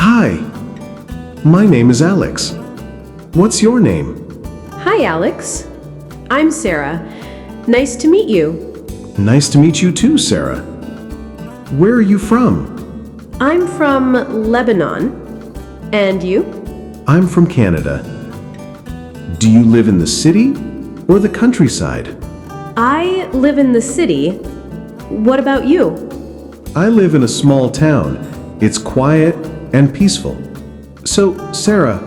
Hi, my name is Alex. What's your name? Hi, Alex. I'm Sarah. Nice to meet you. Nice to meet you too, Sarah. Where are you from? I'm from Lebanon. And you? I'm from Canada. Do you live in the city or the countryside? I live in the city. What about you? I live in a small town. It's quiet and peaceful. So, Sarah,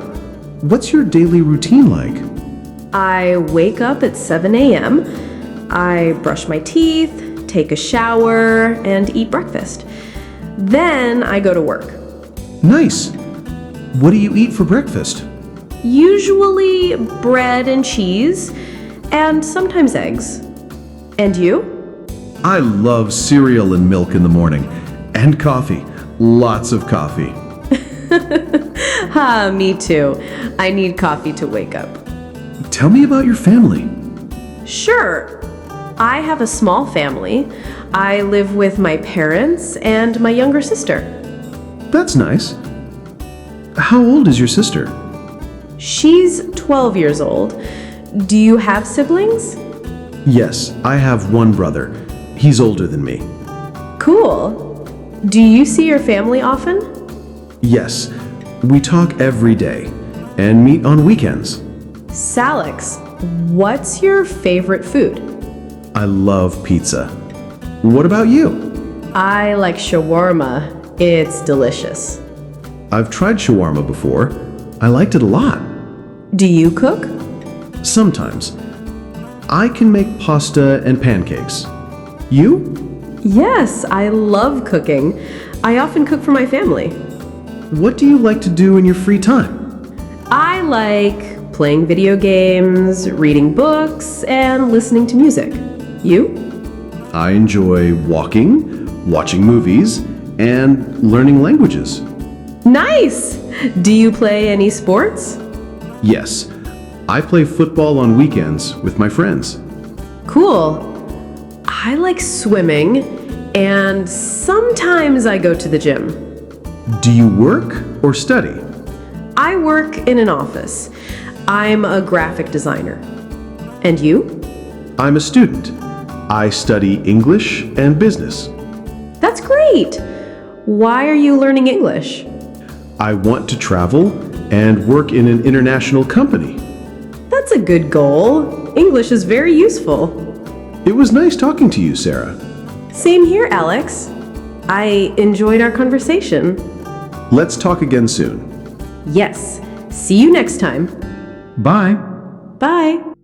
what's your daily routine like? I wake up at 7 a.m. I brush my teeth, take a shower, and eat breakfast. Then I go to work. Nice. What do you eat for breakfast? Usually bread and cheese, and sometimes eggs. And you? I love cereal and milk in the morning. And coffee. Lots of coffee. Ha, me too. I need coffee to wake up. Tell me about your family. Sure. I have a small family. I live with my parents and my younger sister. That's nice. How old is your sister? She's 12 years old. Do you have siblings? Yes, I have one brother. He's older than me. Cool. Do you see your family often? Yes, we talk every day and meet on weekends. Salix, what's your favorite food? I love pizza. What about you? I like shawarma. It's delicious. I've tried shawarma before. I liked it a lot. Do you cook? Sometimes. I can make pasta and pancakes. You? Yes, I love cooking. I often cook for my family. What do you like to do in your free time? I like playing video games, reading books, and listening to music. You? I enjoy walking, watching movies, and learning languages. Nice! Do you play any sports? Yes, I play football on weekends with my friends. Cool. I like swimming, and sometimes I go to the gym. Do you work or study? I work in an office. I'm a graphic designer. And you? I'm a student. I study English and business. That's great! Why are you learning English? I want to travel and work in an international company. That's a good goal. English is very useful. It was nice talking to you, Sarah. Same here, Alex. I enjoyed our conversation. Let's talk again soon. Yes. See you next time. Bye. Bye.